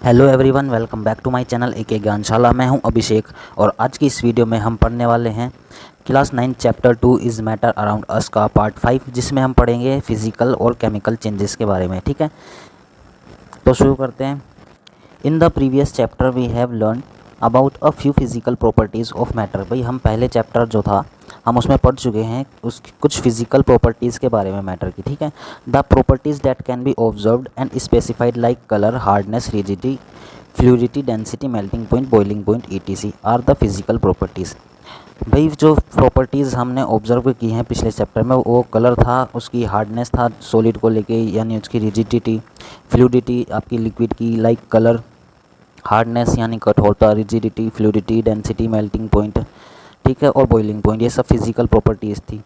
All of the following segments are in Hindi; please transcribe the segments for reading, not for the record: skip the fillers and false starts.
Hello everyone, welcome back to my channel AK Gyanshala. मैं हूं अभिषेक और आज की इस वीडियो में हम पढ़ने वाले हैं class 9 chapter 2 is matter around us का पार्ट 5, जिसमें हम पढ़ेंगे फिजिकल और केमिकल चेंजेस के बारे में। ठीक है, तो शुरू करते हैं। In the previous chapter we have learn about a few physical properties of matter. भाई हम पहले चैप्टर जो था हम उसमें पढ़ चुके हैं उसकी कुछ फिजिकल प्रॉपर्टीज़ के बारे में मैटर की। ठीक है, the properties that can be observed and specified like colour, hardness, rigidity, fluidity, density, melting point, boiling point ETC are the physical properties. भाई जो प्रॉपर्टीज़ हमने ऑब्जर्व की हैं पिछले चैप्टर में, वो कलर था, उसकी हार्डनेस था सॉलिड को लेके, यानी उसकी रिजिडिटी, फ्लूइडिटी आपकी लिक्विड की लाइक कलर, हार्डनेस यानी कठोरता, rigidity, fluidity, density, melting point, ठीक है, और बॉइलिंग पॉइंट, ये सब फिजिकल प्रॉपर्टीज़ थी।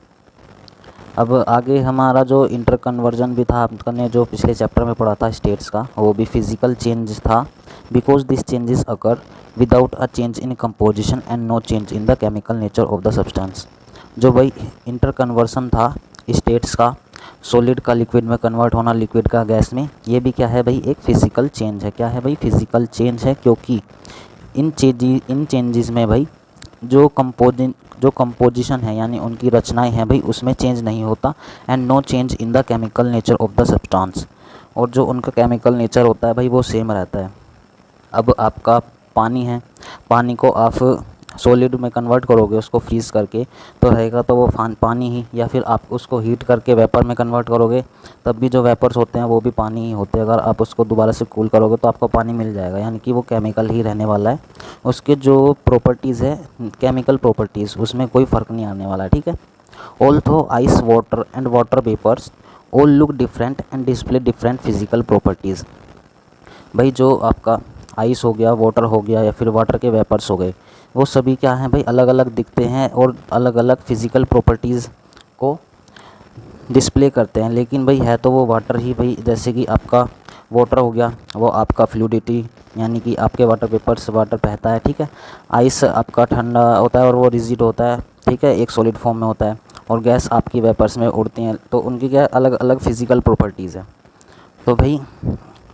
अब आगे हमारा जो इंटर कन्वर्जन भी था, आपने जो पिछले चैप्टर में पढ़ा था स्टेट्स का, वो भी फिजिकल चेंज था। Because this changes occur without a change in composition and no change in the chemical nature of the substance. जो भाई इंटर कन्वर्सन था स्टेट्स का, सॉलिड का लिक्विड में कन्वर्ट होना, लिक्विड का गैस में, ये भी क्या है भाई, एक फिजिकल चेंज है। क्या है भाई, फिजिकल चेंज है, क्योंकि इन चेंजेस में भाई जो कंपोजिशन है यानी उनकी रचनाएं हैं भाई, उसमें चेंज नहीं होता। And no change in the chemical nature of the substance, और जो उनका केमिकल नेचर होता है भाई वो सेम रहता है। अब आपका पानी है, पानी को आप सॉलिड में कन्वर्ट करोगे उसको फ्रीज़ करके, तो रहेगा तो वो पानी ही, या फिर आप उसको हीट करके वेपर में कन्वर्ट करोगे तब भी जो वेपर्स होते हैं वो भी पानी ही होते हैं। अगर आप उसको दोबारा से कूल करोगे तो आपको पानी मिल जाएगा, यानी कि वो केमिकल ही रहने वाला है। उसके जो प्रॉपर्टीज़ है केमिकल प्रॉपर्टीज़, उसमें कोई फ़र्क नहीं आने वाला है। ठीक है, although ice, water and water vapours all look different and display different physical properties. भाई जो आपका आइस हो गया, वाटर हो गया, या फिर वाटर के वेपर्स हो गए, वो सभी क्या हैं भाई, अलग अलग दिखते हैं और अलग अलग फिज़िकल प्रॉपर्टीज़ को डिस्प्ले करते हैं। लेकिन भाई है तो वो वाटर ही भाई। जैसे कि आपका वाटर हो गया, वो आपका फ्लूइडिटी यानी कि आपके वाटर वेपर्स, वाटर बहता है। ठीक है, आइस आपका ठंडा होता है और वो रिजिड होता है। ठीक है, एक सॉलिड फॉर्म में होता है, और गैस आपकी वेपर्स में उड़ती हैं, तो उनकी क्या अलग अलग फिज़िकल प्रॉपर्टीज़ है। तो भाई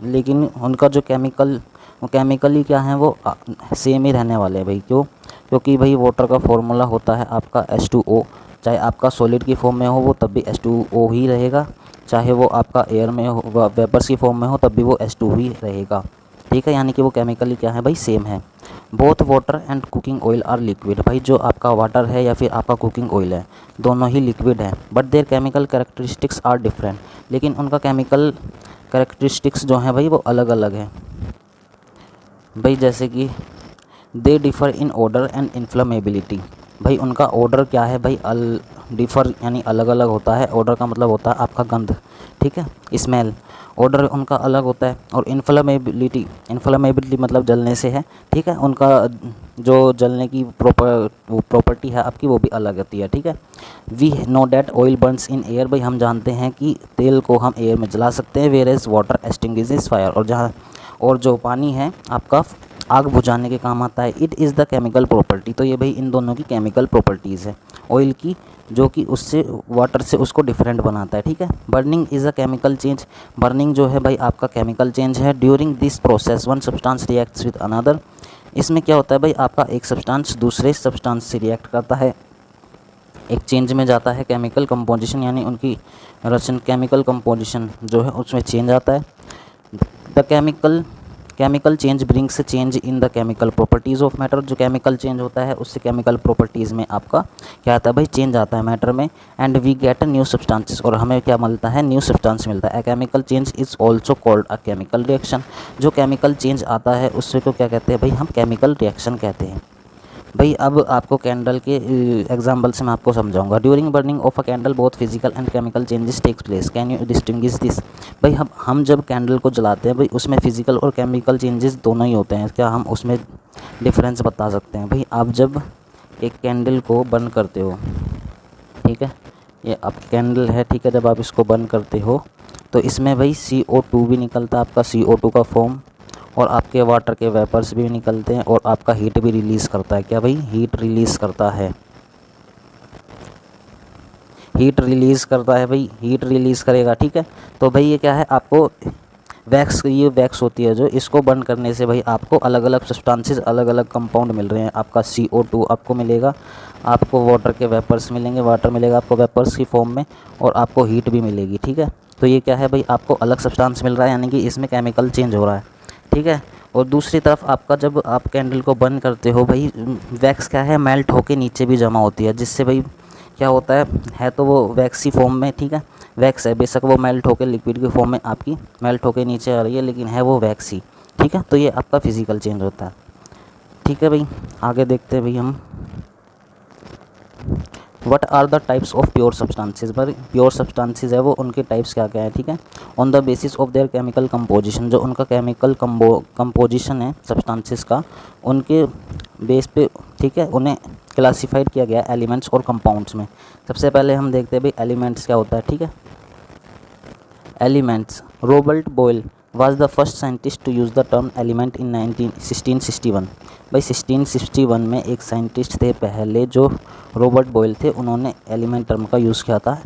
लेकिन उनका जो वो केमिकली क्या है, वो सेम ही रहने वाले हैं भाई। क्यों? क्योंकि भाई वाटर का फॉर्मूला होता है आपका H2O। चाहे आपका सॉलिड की फॉर्म में हो वो तब भी H2O ही रहेगा, चाहे वो आपका एयर में हो, वेपर्स की फॉर्म में हो, तब भी वो H2 ही रहेगा। ठीक है, यानी कि वो केमिकली क्या है भाई, सेम है। Both water and cooking oil are liquid. भाई जो आपका वाटर है या फिर आपका कुकिंग ऑयल है, दोनों ही लिक्विड है। But their chemical characteristics are different. लेकिन उनका केमिकल कैरेक्टरिस्टिक्स जो हैं भाई वो अलग अलग हैं भाई। जैसे कि दे डिफ़र इन ऑर्डर एंड इन्फ्लेमेबिलिटी। भाई उनका ऑर्डर क्या है भाई, डिफ़र यानी अलग अलग होता है। ऑर्डर का मतलब होता है आपका गंध, ठीक है, स्मेल। ऑर्डर उनका अलग होता है। और इन्फ्लेमेबिलिटी मतलब जलने से है। ठीक है, उनका जो जलने की प्रॉपर्टी है आपकी, वो भी अलग होती है। ठीक है, we know that oil burns in air. भाई हम जानते हैं कि तेल को हम एयर में जला सकते हैं। Whereas water extinguishes fire. और जो पानी है आपका आग बुझाने के काम आता है। It is the chemical property. तो ये भाई इन दोनों की केमिकल प्रॉपर्टीज़ है ऑयल की, जो कि उससे वाटर से उसको डिफरेंट बनाता है। ठीक है, burning is a chemical change. Burning जो है भाई आपका केमिकल चेंज है। During this process one substance reacts with another. इसमें क्या होता है भाई, आपका एक सब्सटेंस दूसरे सब्सटेंस से रिएक्ट करता है, एक चेंज में जाता है। केमिकल कंपोजिशन यानी उनकी रचना, केमिकल कंपोजिशन जो है उसमें चेंज आता है। The chemical change brings change in the chemical properties of matter. जो केमिकल चेंज होता है उससे केमिकल प्रॉपर्टीज़ में आपका क्या आता है भाई, चेंज आता है मैटर में। And we get new substances. और हमें क्या मिलता है, न्यू सब्सटेंस मिलता है। A chemical change is also called a chemical reaction. जो केमिकल चेंज आता है उससे को क्या कहते हैं भाई, हम केमिकल रिएक्शन कहते हैं। भाई अब आपको कैंडल के एग्जांपल से मैं आपको समझाऊंगा। During burning of a candle both physical and chemical changes takes place. Can you distinguish this. भाई हम जब कैंडल को जलाते हैं भाई, उसमें फिजिकल और केमिकल चेंजेस दोनों ही होते हैं। क्या हम उसमें डिफरेंस बता सकते हैं? भाई आप जब एक कैंडल को बर्न करते हो, ठीक है, ये आपकी कैंडल है, ठीक है, जब आप इसको बर्न करते हो तो इसमें भाई CO2 भी निकलता है, आपका CO2 का फॉर्म, और आपके वाटर के वेपर्स भी निकलते हैं, और आपका हीट भी रिलीज़ करता है। क्या भाई, हीट रिलीज़ करता है, हीट रिलीज़ करता है भाई, हीट रिलीज़ करेगा। ठीक है, तो भाई ये क्या है, आपको वैक्स, ये वैक्स होती है जो, इसको बर्न करने से भाई आपको अलग अलग सब्सटेंसेस, अलग अलग कंपाउंड मिल रहे हैं। आपका CO2 आपको मिलेगा, आपको वाटर के वेपर्स मिलेंगे, वाटर मिलेगा आपको वेपर्स की फॉर्म में, और आपको हीट भी मिलेगी। ठीक है, तो ये क्या है भाई, आपको अलग सब्सटेंस मिल रहा है, यानी कि इसमें केमिकल चेंज हो रहा है। ठीक है, और दूसरी तरफ आपका जब आप कैंडल को बर्न करते हो भाई, वैक्स क्या है, मेल्ट होके नीचे भी जमा होती है, जिससे भाई क्या होता है तो वो वैक्सी फॉर्म में, ठीक है, वैक्स है, बेशक वो मेल्ट होकर लिक्विड की फॉर्म में आपकी मेल्ट होकर नीचे आ रही है, लेकिन है वो वैक्स ही। ठीक है, तो ये आपका फिजिकल चेंज होता है। ठीक है भाई, आगे देखते हैं भाई हम, what are the types of pure substances. पर प्योर सब्सटेंसेस है वो, उनके टाइप्स क्या क्या है। ठीक है, on the basis of their chemical composition, जो उनका केमिकल कंपोजिशन है सब्सटेंसेस का, उनके बेस पे, ठीक है, उन्हें क्लासिफाइड किया गया एलिमेंट्स और कंपाउंड्स में। सबसे पहले हम देखते हैं भाई एलिमेंट्स क्या होता है। ठीक है, elements, Robert Boyle was the first scientist to use the term element in 1661। भाई 1661 में एक साइंटिस्ट थे पहले जो रॉबर्ट बॉयल थे, उन्होंने एलिमेंट टर्म का यूज़ किया था।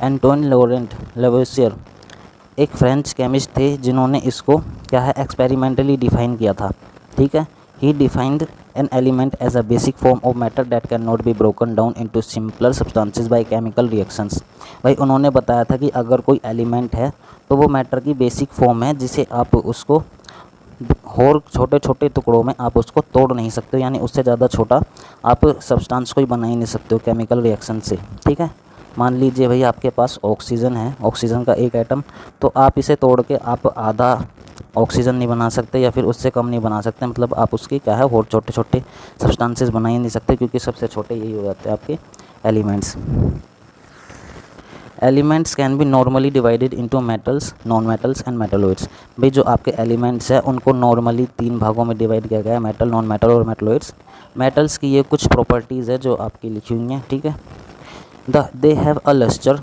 एंटोन लॉरेंट लेवोसियर एक फ्रेंच केमिस्ट थे जिन्होंने इसको क्या है एक्सपेरिमेंटली डिफाइन किया था। ठीक है, he defined an element as a basic form of matter that can not be broken down into simpler substances by chemical reactions. भाई उन्होंने बताया था कि अगर कोई एलिमेंट है तो वो मैटर की बेसिक फॉर्म है, जिसे आप उसको और छोटे छोटे टुकड़ों में आप उसको तोड़ नहीं सकते हो, यानी उससे ज़्यादा छोटा आप सब्सटेंस कोई बना ही नहीं सकते हो केमिकल रिएक्शन से। ठीक है, मान लीजिए भाई आपके पास ऑक्सीजन है, ऑक्सीजन का एक एटम, तो आप इसे तोड़ के आप आधा ऑक्सीजन नहीं बना सकते या फिर उससे कम नहीं बना सकते, मतलब आप उसकी क्या है और छोटे छोटे सब्सटेंसेस बना ही नहीं सकते, क्योंकि सबसे छोटे यही हो जाते हैं आपके elements. Elements can be normally divided into metals, non metals and metalloids. भाई जो आपके एलिमेंट्स हैं उनको नॉर्मली 3 भागों में डिवाइड किया गया है, मेटल, नॉन मेटल और मेटलॉइड्स। मेटल्स की ये कुछ प्रॉपर्टीज़ है जो आपकी लिखी हुई हैं। ठीक है, दे हैव अ लस्टर।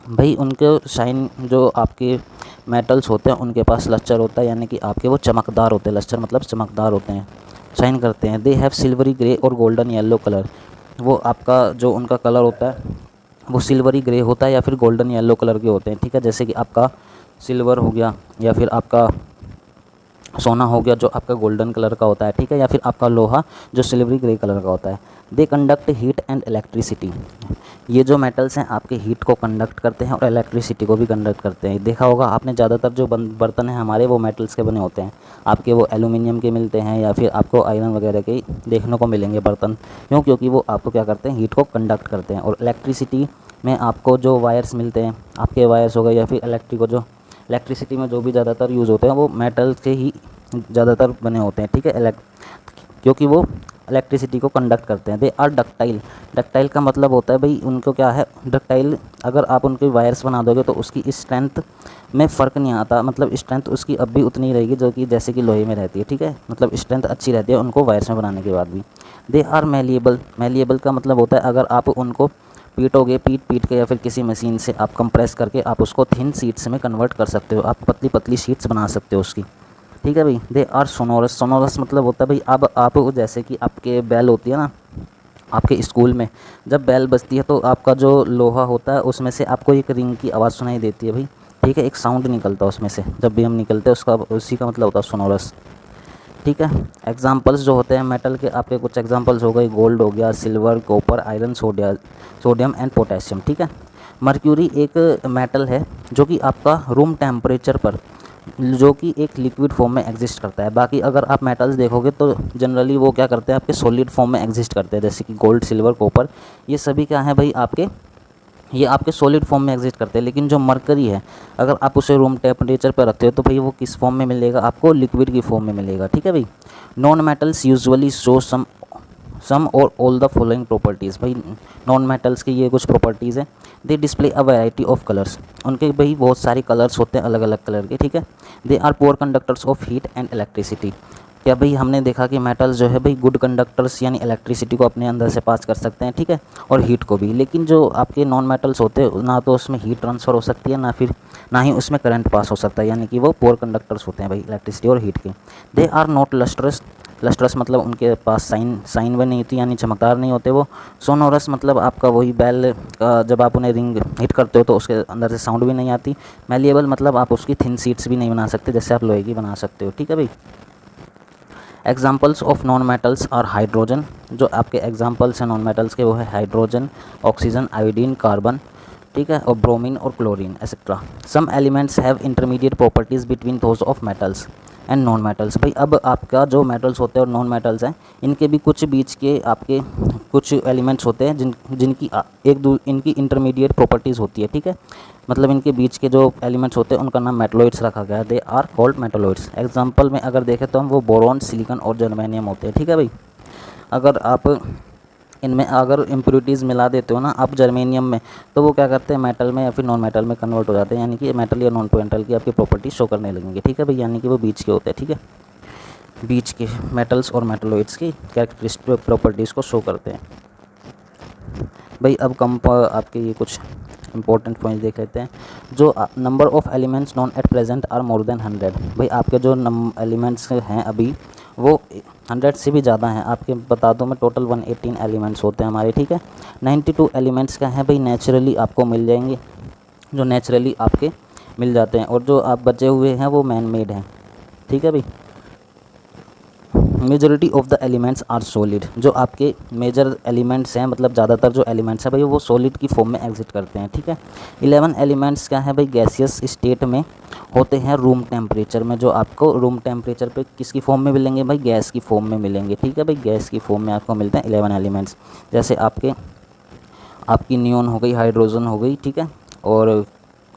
भाई उनके शाइन, जो आपके मेटल्स होते हैं उनके पास लस्टर होता है, यानी कि आपके वो चमकदार होते हैं, लस्टर मतलब चमकदार होते हैं, शाइन करते हैं। दे हैव सिल्वरी ग्रे और गोल्डन येलो कलर। वो आपका जो उनका कलर होता है वो सिल्वरी ग्रे होता है या फिर गोल्डन येलो कलर के होते हैं। ठीक है, जैसे कि आपका सिल्वर हो गया या फिर आपका सोना हो गया जो आपका गोल्डन कलर का होता है। ठीक है, या फिर आपका लोहा जो सिल्वरी ग्रे कलर का होता है। They conduct heat and electricity. ये जो मेटल्स हैं आपके हीट को कंडक्ट करते हैं और इलेक्ट्रिसिटी को भी कंडक्ट करते हैं। देखा होगा आपने, ज़्यादातर जो बर्तन हैं हमारे वो मेटल्स के बने होते हैं, आपके वो एल्यूमिनियम के मिलते हैं या फिर आपको आयरन वगैरह के देखने को मिलेंगे बर्तन। क्यों? क्योंकि वो आपको क्या करते हैं, हीट को कंडक्ट करते हैं। और इलेक्ट्रिसिटी में आपको जो वायर्स मिलते हैं, आपके वायर्स हो गए या फिर इलेक्ट्रिसिटी में जो भी ज़्यादातर यूज़ होते हैं वो मेटल के ही ज़्यादातर बने होते हैं। ठीक है, क्योंकि वो इलेक्ट्रिसिटी को कंडक्ट करते हैं। They are ductile. डक्टाइल का मतलब होता है भाई उनको क्या है, डक्टाइल अगर आप उनके वायर्स बना दोगे तो उसकी स्ट्रेंथ में फ़र्क नहीं आता, मतलब स्ट्रेंथ उसकी अब भी उतनी रहेगी जो कि जैसे कि लोहे में रहती है। ठीक है, मतलब स्ट्रेंथ अच्छी रहती है उनको वायर्स में बनाने के बाद भी। They are malleable. मैलिएबल का मतलब होता है अगर आप उनको पीटोगे, पीट के या फिर किसी मशीन से आप कंप्रेस करके आप उसको थिन शीट्स में कन्वर्ट कर सकते हो, आप पतली पतली शीट्स बना सकते हो उसकी। ठीक है भाई। They are sonorous. सोनोरस मतलब होता है भाई अब आप जैसे कि आपके बेल होती है ना, आपके स्कूल में जब बेल बजती है तो आपका जो लोहा होता है उसमें से आपको एक रिंग की आवाज़ सुनाई देती है भाई। ठीक है, एक साउंड निकलता है उसमें से, जब भी हम निकलते हैं उसका, उसी का मतलब होता है सोनोरस। ठीक है, एग्जाम्पल्स जो होते हैं मेटल के, आपके कुछ एग्जाम्पल्स हो गए, गोल्ड हो गया, silver, copper, iron, sodium and potassium. ठीक है, मर्क्यूरी एक मेटल है जो कि आपका रूम टेम्परेचर पर, जो कि एक लिक्विड फॉर्म में एग्जिस्ट करता है। बाकी अगर आप मेटल्स देखोगे तो जनरली वो क्या करते हैं, आपके सॉलिड फॉर्म में एग्जिस्ट करते हैं, जैसे कि गोल्ड, सिल्वर, कॉपर, ये सभी क्या है भाई आपके, ये आपके सॉलिड फॉर्म में एग्जिस्ट करते हैं। लेकिन जो मरकरी है अगर आप उसे रूम टेम्परेचर पर रखते हो तो भाई वो किस फॉर्म में मिलेगा, आपको लिक्विड की फॉर्म में मिलेगा। ठीक है भाई। Non metals usually show some or all the following properties. भाई नॉन मेटल्स की ये कुछ प्रॉपर्टीज़ हैं। They display a variety of colours. उनके भाई बहुत सारे कलर्स होते हैं अलग अलग कलर के। ठीक है। They are poor conductors of heat and electricity. क्या भाई हमने देखा कि मेटल्स जो है भाई गुड कंडक्टर्स यानी इलेक्ट्रिसिटी को अपने अंदर से पास कर सकते हैं, ठीक है, और हीट को भी। लेकिन जो आपके नॉन मेटल्स होते हैं ना तो उसमें हीट ट्रांसफ़र हो सकती है ना ही उसमें करंट पास हो सकता है, यानी कि वो पोर कंडक्टर्स होते हैं भाई इलेक्ट्रिसिटी और हीट के। They are not lustrous, lustrous मतलब उनके पास साइन वे नहीं होती यानी चमकदार नहीं होते वो। सोनोरस मतलब आपका वही बैल का जब आप उन्हें रिंग हिट करते हो तो उसके अंदर से साउंड भी नहीं आती। मैलिएबल मतलब आप उसकी थिन सीट्स भी नहीं बना सकते जैसे आप लोहे की बना सकते हो, ठीक है भाई। Examples of non metals are hydrogen, जो आपके एग्जाम्पल्स हैं नॉन मेटल्स के वो है हाइड्रोजन, ऑक्सीजन, आयोडीन, कार्बन, ठीक है, और ब्रोमीन और chlorine etcetera. Some elements have intermediate properties between those of metals and non metals. भाई अब आपका जो मेटल्स होते हैं और नॉन मेटल्स हैं इनके भी कुछ बीच के आपके कुछ एलिमेंट्स होते हैं जिनकी इनकी इंटरमीडिएट प्रॉपर्टीज़ होती है, ठीक है, मतलब इनके बीच के जो एलिमेंट्स होते हैं उनका नाम मेटलॉइड्स रखा गया है। They are called metalloids. Example में अगर देखें तो हम वो बोरॉन, सिलिकॉन और जर्मेनियम होते हैं, ठीक है भाई। अगर आप इनमें अगर इम्प्योरिटीज़ मिला देते हो ना आप जर्मेनियम में, तो वो क्या करते हैं मेटल में या फिर नॉन मेटल में कन्वर्ट हो जाते हैं, यानी कि मेटल या नॉन मेटल की आपकी प्रॉपर्टी शो करने लगेंगे, ठीक है भाई, यानी कि वो बीच के होते हैं, ठीक है, बीच के मेटल्स और मेटलॉइड्स की कैरेक्टरिस्टिक प्रॉपर्टीज़ को शो करते हैं भाई। अब आपके ये कुछ इंपॉर्टेंट पॉइंट देख लेते हैं। जो number of elements known at present are more than 100। भाई आपके जो एलिमेंट्स हैं अभी वो 100 से भी ज़्यादा हैं। आपके बता दूं मैं टोटल 118 एलिमेंट्स होते हैं हमारे, ठीक है। 92 एलिमेंट्स क्या हैं भाई नेचुरली आपको मिल जाएंगे, जो नेचुरली आपके मिल जाते हैं, और जो आप बचे हुए हैं वो मैन मेड हैं, ठीक है भाई। Majority of the elements are solid, जो आपके मेजर एलिमेंट्स हैं मतलब ज़्यादातर जो एलिमेंट्स हैं भाई वो सॉलिड की फॉर्म में एग्जिस्ट करते हैं, ठीक है। 11 एलिमेंट्स क्या है भाई गैसियस स्टेट में होते हैं रूम टेम्परेचर में, जो आपको रूम टेम्परेचर पे किसकी फॉर्म में मिलेंगे भाई गैस की फॉर्म में मिलेंगे, ठीक है भाई, गैस की फॉर्म में आपको मिलते हैं 11 एलिमेंट्स। जैसे आपकी नियोन हो गई, हाइड्रोजन हो गई, ठीक है, और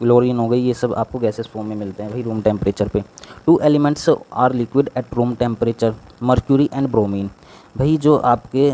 क्लोरीन हो गई, ये सब आपको गैसेस फॉर्म में मिलते हैं भाई रूम टेम्परेचर पे। 2 elements are liquid at room temperature, mercury and bromine. भाई जो आपके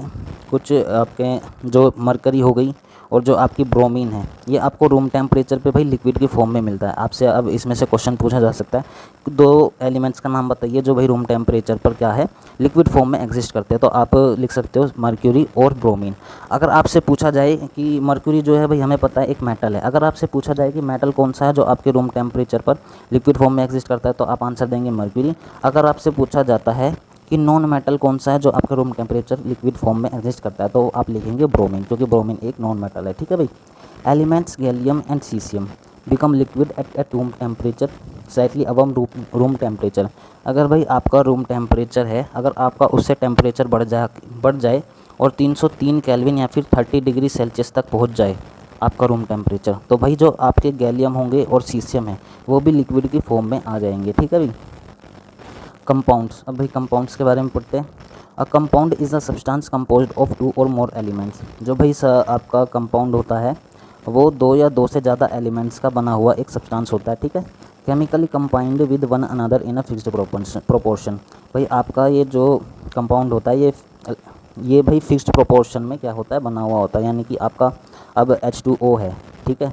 कुछ आपके जो मरकरी हो गई और जो आपकी ब्रोमीन है ये आपको रूम टेम्परेचर पे भाई लिक्विड की फॉर्म में मिलता है। आपसे अब इसमें से क्वेश्चन पूछा जा सकता है 2 एलिमेंट्स का नाम बताइए जो भाई रूम टेम्परेचर पर क्या है लिक्विड फॉर्म में एग्जिस्ट करते हैं, तो आप लिख सकते हो मर्क्यूरी और ब्रोमीन। अगर आपसे पूछा जाए कि मर्क्यूरी जो है भाई हमें पता है एक मेटल है, अगर आपसे पूछा जाए कि मेटल कौन सा है जो आपके रूम टेम्परेचर पर लिक्विड फॉर्म में एग्जिस्ट करता है तो आप आंसर देंगे मर्क्यूरी। अगर आपसे पूछा जाता है कि नॉन मेटल कौन सा है जो आपका रूम टेम्परेचर लिक्विड फॉर्म में एग्जिस्ट करता है तो आप लिखेंगे ब्रोमीन, क्योंकि ब्रोमीन एक नॉन मेटल है, ठीक है भाई। Elements gallium and caesium become liquid at room temperature slightly above room temperature. अगर भाई आपका रूम टेम्परेचर है, अगर आपका उससे टेम्परेचर बढ़ जाए और 303 केल्विन या फिर 30 डिग्री सेल्सियस तक पहुंच जाए आपका रूम टेम्परेचर, तो भाई जो आपके गैलियम होंगे और सीसियम है वो भी लिक्विड की फॉर्म में आ जाएंगे, ठीक है भाई। कंपाउंड्स, अब भाई कंपाउंड्स के बारे में पढ़ते हैं। A compound is a substance composed of 2 और मोर एलिमेंट्स। जो भाई आपका कंपाउंड होता है वो 2 या 2 से ज़्यादा एलिमेंट्स का बना हुआ एक सब्सटेंस होता है, ठीक है। Chemically combined with one another in a fixed proportion. भाई आपका ये जो कंपाउंड होता है ये भाई फिक्स्ड प्रोपोर्शन में क्या होता है बना हुआ होता है, यानी कि आपका अब H2O है, ठीक है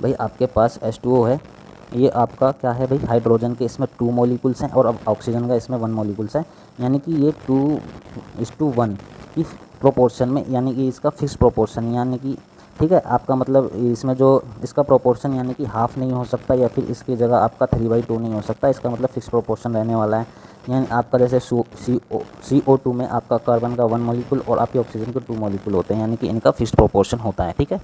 भाई, आपके पास H2O है, ये आपका क्या है भाई हाइड्रोजन के इसमें 2 मॉलिक्यूल्स हैं और अब ऑक्सीजन का इसमें 1 मॉलिक्यूल्स है, यानी कि ये 2:1 की प्रोपोर्शन में, यानी कि इसका फिक्स प्रोपोर्शन, यानी कि ठीक है आपका मतलब इसमें जो इसका प्रोपोर्शन यानी कि हाफ़ नहीं हो सकता या फिर इसकी जगह आपका 3/2 नहीं हो सकता, इसका मतलब फिक्स प्रोपोर्शन रहने वाला है। यानी आपका जैसे CO2 में आपका कार्बन का 1 मॉलिक्यूल और आपके ऑक्सीजन के 2 मॉलिक्यूल होते हैं, यानी कि इनका फिक्स प्रोपोर्शन होता है, ठीक है।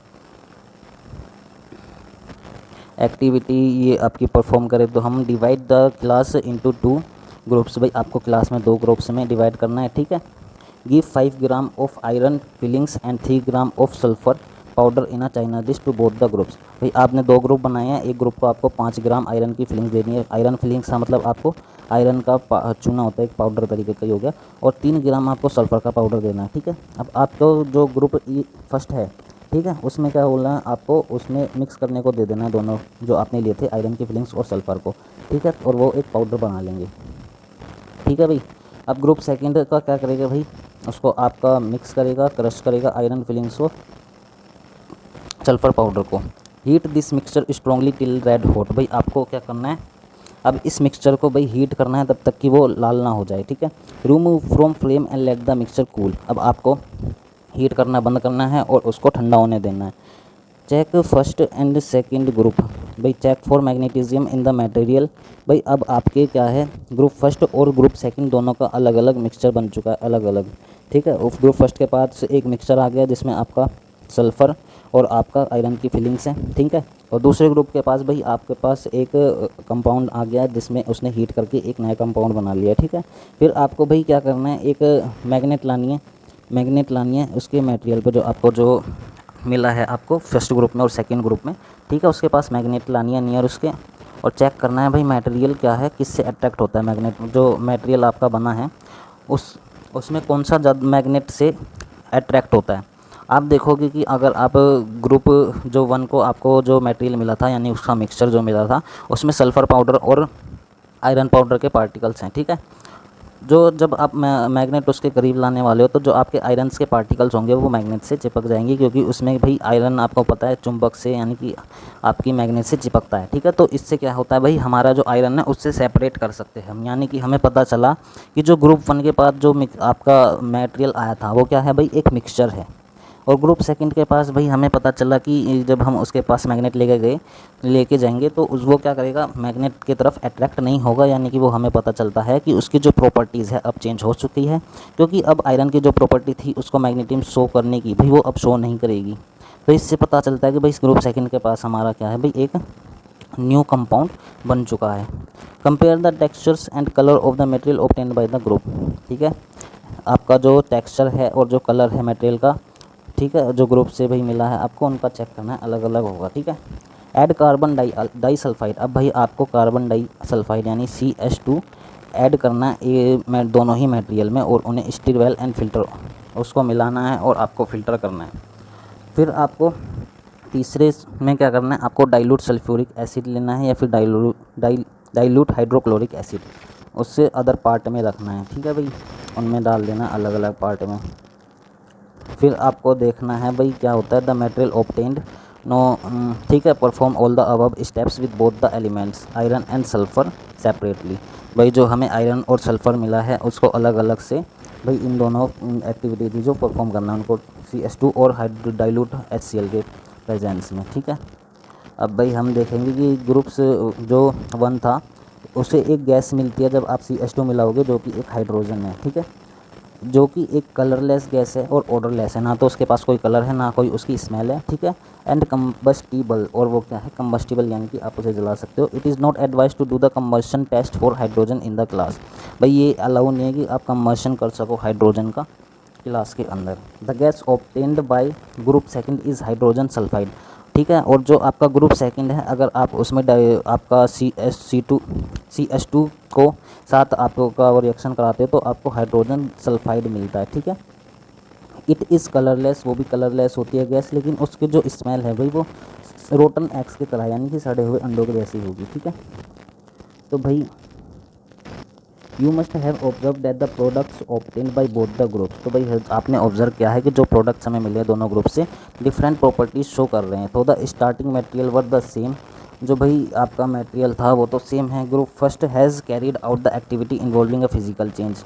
एक्टिविटी ये आपकी परफॉर्म करें तो हम divide the class into 2 groups. भाई आपको क्लास में 2 ग्रुप्स में डिवाइड करना है, ठीक है। Give 5 gram of iron filings and 3 gram of sulphur powder in a china dish to both the groups. भाई आपने 2 ग्रुप बनाए हैं, एक ग्रुप को आपको 5 ग्राम आयरन की फिलिंग्स देनी है। आयरन फिलिंग्स का मतलब आपको आयरन का चूना होता है, एक पाउडर तरीके का ही हो गया, और 3 ग्राम आपको सल्फर का पाउडर देना है, ठीक है। अब आपको जो ग्रुप फर्स्ट है, ठीक है, उसमें क्या बोलना है आपको, उसमें मिक्स करने को दे देना है दोनों जो आपने लिए थे आयरन की फिलिंग्स और सल्फ़र को, ठीक है, और वो एक पाउडर बना लेंगे, ठीक है भाई। अब ग्रुप सेकंड का क्या करेगा भाई, उसको आपका मिक्स करेगा, क्रश करेगा आयरन फिलिंग्स को, सल्फ़र पाउडर को। Heat this mixture strongly till red hot. भाई आपको क्या करना है, अब इस मिक्सचर को भाई हीट करना है तब तक कि वो लाल ना हो जाए, ठीक है। Remove from flame and let the mixture cool. अब आपको हीट करना बंद करना है और उसको ठंडा होने देना है। Check first and second group, भाई check for magnetism in the material. भाई अब आपके क्या है, ग्रुप फर्स्ट और ग्रुप सेकंड दोनों का अलग अलग मिक्सचर बन चुका है, अलग अलग, ठीक है। उस ग्रुप फर्स्ट के पास एक मिक्सचर आ गया जिसमें आपका सल्फ़र और आपका आयरन की फिलिंग्स हैं, ठीक है। और दूसरे ग्रुप के पास भाई आपके पास एक कंपाउंड आ गया जिसमें उसने हीट करके एक नया कंपाउंड बना लिया, ठीक है। फिर आपको भाई क्या करना है, एक मैग्नेट लानी है उसके मटेरियल पे जो आपको जो मिला है आपको फर्स्ट ग्रुप में और सेकंड ग्रुप में, ठीक है। उसके पास मैग्नेट लानी है नियर उसके, और चेक करना है भाई मटेरियल क्या है, किससे अट्रैक्ट होता है मैग्नेट। जो मटेरियल आपका बना है उसमें कौन सा मैग्नेट से अट्रैक्ट होता है। आप देखोगे कि अगर आप ग्रुप जो 1 को आपको जो मटेरियल मिला था यानी उसका मिक्सचर जो मिला था उसमें सल्फ़र पाउडर और आयरन पाउडर के पार्टिकल्स हैं, ठीक है। जो जब आप मैग्नेट उसके करीब लाने वाले हो तो जो आपके आयरन्स के पार्टिकल्स होंगे वो मैग्नेट से चिपक जाएंगे, क्योंकि उसमें भाई आयरन आपको पता है चुंबक से यानी कि आपकी मैग्नेट से चिपकता है, ठीक है। तो इससे क्या होता है भाई, हमारा जो आयरन है उससे सेपरेट कर सकते हैं हम, यानी कि हमें पता चला कि जो ग्रुप 1 के पास जो आपका मटेरियल आया था वो क्या है भाई, एक मिक्सचर है। और ग्रुप सेकंड के पास भाई हमें पता चला कि जब हम उसके पास मैग्नेट लेके जाएंगे तो वो क्या करेगा, मैग्नेट की तरफ अट्रैक्ट नहीं होगा, यानी कि वो हमें पता चलता है कि उसकी जो प्रॉपर्टीज़ है अब चेंज हो चुकी है, क्योंकि अब आयरन की जो प्रॉपर्टी थी उसको मैग्नेटिज्म शो करने की भाई वो अब शो नहीं करेगी। तो इससे पता चलता है कि भाई इस ग्रुप सेकंड के पास हमारा क्या है भाई, एक न्यू कंपाउंड बन चुका है। Compare the textures and colour of the material obtained by the group, ठीक है। आपका जो टेक्सचर है और जो कलर है मटेरियल का, ठीक है, जो ग्रुप से भाई मिला है आपको उनका चेक करना है, अलग अलग होगा, ठीक है। Add carbon disulphide. अब भाई आपको कार्बन डाई सल्फाइड यानी CH2 ऐड करना है ये दोनों ही मटेरियल में, और उन्हें स्टील वेल एंड फिल्टर उसको मिलाना है और आपको फ़िल्टर करना है। फिर आपको तीसरे में क्या करना है, आपको डाइल्यूट सल्फ्यूरिक एसिड लेना है या फिर डाइल्यूट हाइड्रोक्लोरिक एसिड, उससे अदर पार्ट में रखना है, ठीक है भाई, उनमें डाल देना अलग अलग पार्ट में। फिर आपको देखना है भाई क्या होता है, द मटेरियल ऑब्टेन्ड नो, ठीक है, perform all the above steps with both the elements iron and sulphur separately. भाई जो हमें आयरन और सल्फ़र मिला है उसको अलग अलग से भाई इन दोनों एक्टिविटी जो परफॉर्म करना है उनको CH2 और डाइल्यूट HCl के प्रेजेंस में, ठीक है। अब भाई हम देखेंगे कि ग्रुप्स जो 1 था उसे एक गैस मिलती है जब आप CH2 मिलाओगे जो कि एक हाइड्रोजन है, ठीक है, जो कि एक कलरलेस गैस है और ऑडरलेस है, ना तो उसके पास कोई कलर है ना कोई उसकी स्मेल है, ठीक है। एंड कम्बस्टिबल, और वो क्या है कम्बस्टिबल, यानी कि आप उसे जला सकते हो। It is not advise to do the combustion test for hydrogen in the class. भाई ये अलाउ नहीं है कि आप कम्बशन कर सको हाइड्रोजन का क्लास के अंदर। The gas obtained by group second is hydrogen sulphide, ठीक है। और जो आपका ग्रुप सेकंड है अगर आप उसमें आपका CH2 को साथ आपका वो रिएक्शन कराते हो तो आपको हाइड्रोजन सल्फाइड मिलता है, ठीक है। इट इज़ कलरलेस, वो भी कलरलेस होती है गैस, लेकिन उसकी जो स्मेल है भाई वो रोटन एग्स की तरह यानी कि सड़े हुए अंडों की जैसी होगी, ठीक है। तो भाई you must have observe that the products obtained by both the groups. तो भाई आपने ऑब्जर्व किया है कि जो प्रोडक्ट्स हमें मिले हैं दोनों ग्रुप से डिफरेंट प्रॉपर्टीज़ शो कर रहे हैं। तो the starting material were the same, जो भाई आपका मटेरियल था वो तो सेम है। Group first has carried out the activity involving a physical change.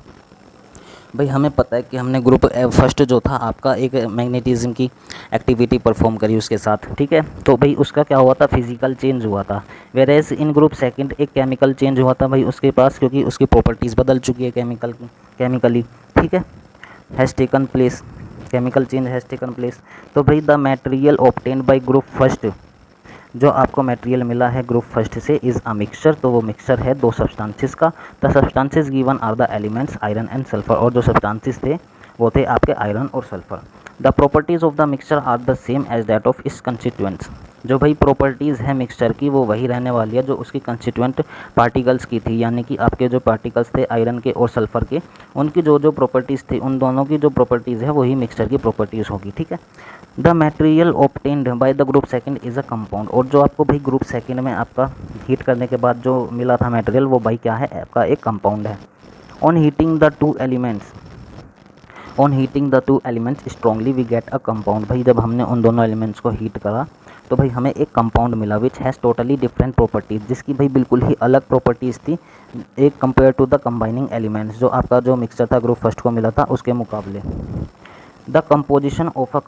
भाई हमें पता है कि हमने ग्रुप फर्स्ट जो था आपका एक मैग्नेटिज्म की एक्टिविटी परफॉर्म करी उसके साथ, ठीक है। तो भाई उसका क्या हुआ था, फिजिकल चेंज हुआ था। वेरेज इन ग्रुप सेकंड एक केमिकल चेंज हुआ था भाई उसके पास, क्योंकि उसकी प्रॉपर्टीज़ बदल चुकी है केमिकली, ठीक है, has taken place, chemical change has taken place. तो भाई the material obtained by group first, जो आपको मटेरियल मिला है ग्रुप फर्स्ट से इज़ अ मिक्सचर, तो वो मिक्सचर है दो सब्सटेंसेस का। The substances given are the elements iron and sulphur, और जो सब्सटेंसेस थे वो थे आपके आयरन और sulphur. The properties of the mixture are the same as that of its constituents, जो भाई प्रॉपर्टीज़ है मिक्सचर की वो वही रहने वाली है जो उसकी कंस्टिट्यूएंट पार्टिकल्स की थी, यानी कि आपके जो पार्टिकल्स थे आयरन के और सल्फर के, उनकी जो जो प्रॉपर्टीज़ थी उन दोनों की जो प्रॉपर्टीज़ है वही मिक्सचर की प्रॉपर्टीज़ होगी, ठीक है। The material obtained by the group second is a compound, और जो आपको भाई ग्रुप सेकंड में आपका हीट करने के बाद जो मिला था मटेरियल वो भाई क्या है, आपका एक कंपाउंड है। On heating the two elements strongly we get a compound. भाई जब हमने उन दोनों एलिमेंट्स को हीट करा तो भाई हमें एक कंपाउंड मिला which has totally different properties, जिसकी भाई बिल्कुल ही अलग प्रॉपर्टीज़ थी एक compare to the combining elements, जो आपका जो मिक्सचर था ग्रुप फर्स्ट को मिला था उसके मुकाबले। The composition of a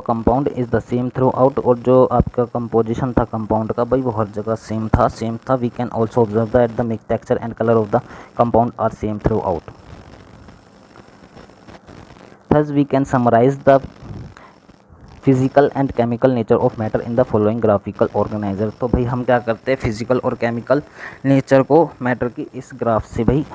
compound is the same through out, और जो आपका कंपोजिशन था कंपाउंड का भाई वो हर जगह सेम था। We can also observe that the mix texture and colour of the compound are same throughout. Thus we can summarize the physical and chemical nature of matter in the following graphical organiser. तो भाई हम क्या करते हैं, फिजिकल और केमिकल नेचर को मैटर की इस ग्राफ से, भाई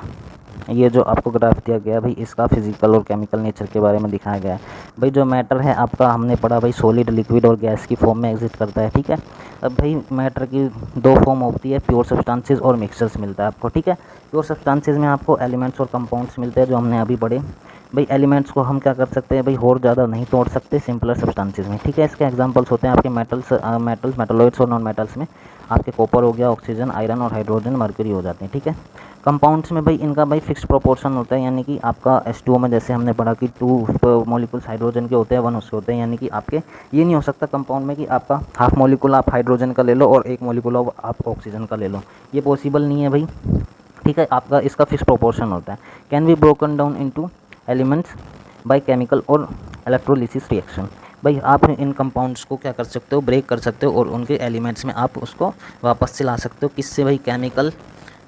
ये जो आपको ग्राफ दिया गया है भाई इसका फिजिकल और केमिकल नेचर के बारे में दिखाया गया है। भाई जो मैटर है आपका हमने पढ़ा भाई सॉलिड, लिक्विड और गैस की फॉर्म में एग्जिस्ट करता है, ठीक है। अब भाई मैटर की दो फॉर्म होती है, प्योर सब्सटेंसेस और मिक्सचर्स मिलता है आपको, ठीक है। प्योर सब्सटेंसेस में आपको एलिमेंट्स और कंपाउंड्स मिलते हैं जो हमने अभी पढ़े। भाई एलिमेंट्स को हम क्या कर सकते हैं भाई और ज़्यादा नहीं तोड़ सकते सिंपलर सब्सटेंसेस में, ठीक है। इसके एग्जांपल्स होते हैं आपके मेटल्स और नॉन मेटल्स में आपके कॉपर हो गया, ऑक्सीजन, आयरन और हाइड्रोजन, मर्क्यूरी हो जाते हैं, ठीक है। कंपाउंड्स में भाई इनका भाई फिक्स्ड प्रोपोर्शन होता है, यानी कि आपका H2O में जैसे हमने पढ़ा कि 2 मॉलिक्यूल्स हाइड्रोजन के होते हैं, 1 उसके होते हैं, यानी कि आपके ये नहीं हो सकता कंपाउंड में कि आपका हाफ मॉलिक्यूल आप हाइड्रोजन का ले लो और 1 मॉलिक्यूल आप ऑक्सीजन का ले लो, ये पॉसिबल नहीं है भाई, ठीक है। आपका इसका फिक्स प्रोपोर्शन होता है। Can be broken down into elements by chemical और इलेक्ट्रोलिसिस रिएक्शन। भाई आप इन कंपाउंड्स को क्या कर सकते हो, ब्रेक कर सकते हो और उनके एलिमेंट्स में आप उसको वापस से ला सकते हो, किससे भाई, केमिकल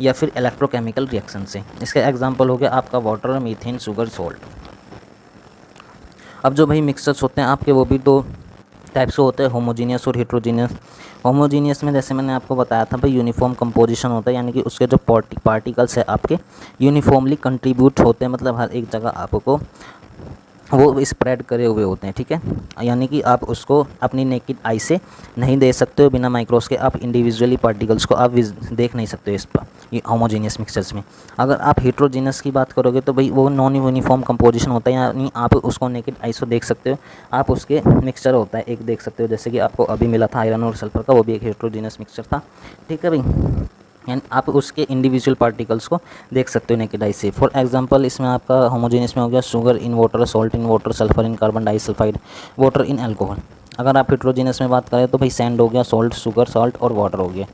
या फिर इलेक्ट्रोकेमिकल रिएक्शन से। इसका एग्जांपल हो गया आपका वाटर, मीथेन, शुगर, सॉल्ट। अब जो भाई मिक्सचर्स होते हैं आपके वो भी 2 टाइप्स के होते हैं, होमोजीनियस और हेट्रोजीनियस। होमोजीनियस में जैसे मैंने आपको बताया था भाई यूनिफॉर्म कंपोजिशन होता है, यानी कि उसके जो पार्टिकल्स है आपके यूनिफॉर्मली कंट्रीब्यूट होते हैं, मतलब हर एक जगह आपको वो स्प्रेड करे हुए होते हैं, ठीक है। यानी कि आप उसको अपनी नेकेड आई से नहीं दे सकते हो, बिना माइक्रोस्कोप के आप इंडिविजुअली पार्टिकल्स को आप देख नहीं सकते हो इस पर, ये होमोजीनियस मिक्सचर्स में। अगर आप हेट्रोजीनियस की बात करोगे तो भाई वो नॉन यूनिफॉर्म कंपोजिशन होता है, यानी आप उसको नेकेड आई से देख सकते हो, आप उसके मिक्सचर होता है एक देख सकते हो, जैसे कि आपको अभी मिला था आयरन और सल्फर का, वो भी एक हेट्रोजीनियस मिक्सचर था, ठीक है भाई। एंड आप उसके इंडिविजुअल पार्टिकल्स को देख सकते हो नेकेड आई से। फॉर एग्जांपल इसमें आपका होमोजेनियस में हो गया sugar in water, salt in water, sulphur in carbon disulphide, water in alcohol. अगर आप हेट्रोजीनियस में बात करें तो भाई सैंड हो गया, सॉल्ट, शुगर, सॉल्ट और वाटर हो गया,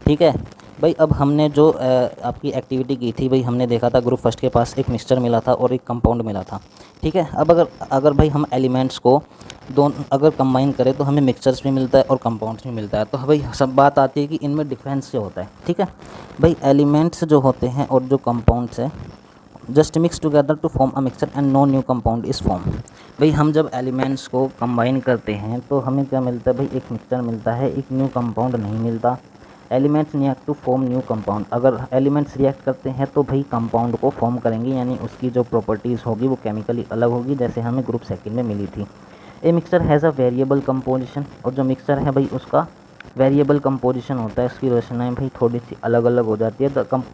ठीक है भाई। अब हमने जो आपकी एक्टिविटी की थी भाई, हमने देखा था ग्रुप फर्स्ट के पास एक मिक्सचर मिला था और एक कंपाउंड मिला था, ठीक है। अब अगर भाई हम एलिमेंट्स को दोनों अगर कंबाइन करें तो हमें मिक्सचर्स भी मिलता है और कंपाउंड्स भी मिलता है। तो भाई सब बात आती है कि इनमें डिफरेंस क्या होता है, ठीक है भाई। एलिमेंट्स जो होते हैं और जो कंपाउंड्स है just mix together to form a mixture and no new compound is form. भाई हम जब एलिमेंट्स को कंबाइन करते हैं तो हमें क्या मिलता है भाई, एक मिक्सचर मिलता है, एक न्यू कंपाउंड नहीं मिलता। Elements react to form new compound, अगर एलिमेंट्स रिएक्ट करते हैं तो भाई कंपाउंड को फॉर्म करेंगे, यानी उसकी जो प्रॉपर्टीज़ होगी वो केमिकली अलग होगी, जैसे हमें ग्रुप सेकंड में मिली थी। A mixture has a variable composition, और जो मिक्सचर है भाई उसका वेरिएबल कंपोजिशन होता है, उसकी रचनाएं भाई थोड़ी सी अलग अलग हो जाती है।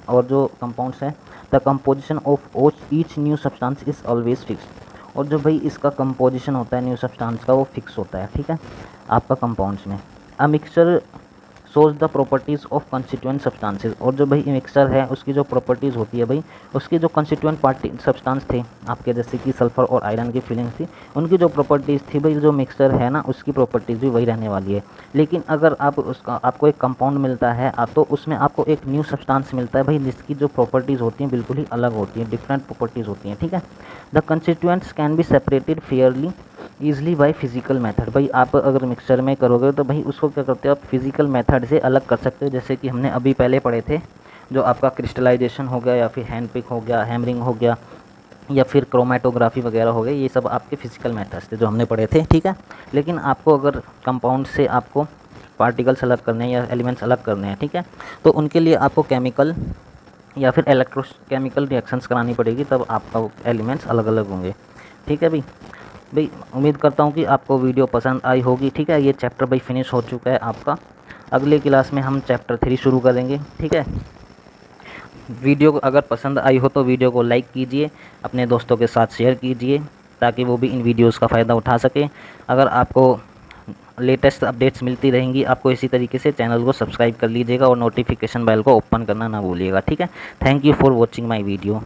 और जो कंपाउंड्स है the composition of each new substance is always fixed, और जो भाई इसका कंपोजिशन होता है न्यू सब्सटेंस का वो फिक्स होता है, ठीक है आपका कंपाउंड्स में। A mixture shows the properties of constituent substances, और जो भाई मिक्सचर है उसकी जो प्रॉपर्टीज़ होती है भाई, उसकी जो कंस्टिट्यूएंट सब्सटेंस थे आपके, जैसे कि सल्फर और आयरन की फीलिंग्स थी, उनकी जो प्रॉपर्टीज़ थी भाई, जो मिक्सचर है ना उसकी प्रॉपर्टीज़ भी वही रहने वाली है। लेकिन अगर आपको एक कंपाउंड मिलता है तो उसमें आपको एक न्यू सब्सटेंस मिलता है भाई, जिसकी जो प्रॉपर्टीज़ होती हैं बिल्कुल ही अलग होती हैं, डिफरेंट प्रॉपर्टीज़ होती हैं, ठीक है। The constituents can be separated Fairlie easily by physical method. भाई आप अगर मिक्सचर में करोगे तो भाई उसको क्या करते हो आप फिजिकल मेथड से अलग कर सकते हो, जैसे कि हमने अभी पहले पढ़े थे, जो आपका क्रिस्टलाइजेशन हो गया या फिर हैंड पिक हो गया, हैमरिंग हो गया या फिर क्रोमेटोग्राफी वगैरह हो गई, ये सब आपके फिजिकल मेथड्स थे जो हमने पढ़े थे, ठीक है। लेकिन आपको अगर कंपाउंड से आपको पार्टिकल्स अलग करने हैं या एलिमेंट्स अलग करने हैं, ठीक है, तो उनके लिए आपको केमिकल या फिर इलेक्ट्रोकेमिकल रिएक्शंस करानी पड़ेगी, तब आपका एलिमेंट्स अलग अलग होंगे, ठीक है भाई उम्मीद करता हूँ कि आपको वीडियो पसंद आई होगी, ठीक है। ये चैप्टर भाई फिनिश हो चुका है आपका, अगले क्लास में हम चैप्टर 3 शुरू करेंगे, ठीक है। वीडियो अगर पसंद आई हो तो वीडियो को लाइक कीजिए, अपने दोस्तों के साथ शेयर कीजिए ताकि वो भी इन वीडियोस का फ़ायदा उठा सकें। अगर आपको लेटेस्ट अपडेट्स मिलती रहेंगी आपको इसी तरीके से, चैनल को सब्सक्राइब कर लीजिएगा और नोटिफिकेशन बेल को ओपन करना ना भूलिएगा, ठीक है। Thank you for watching my video.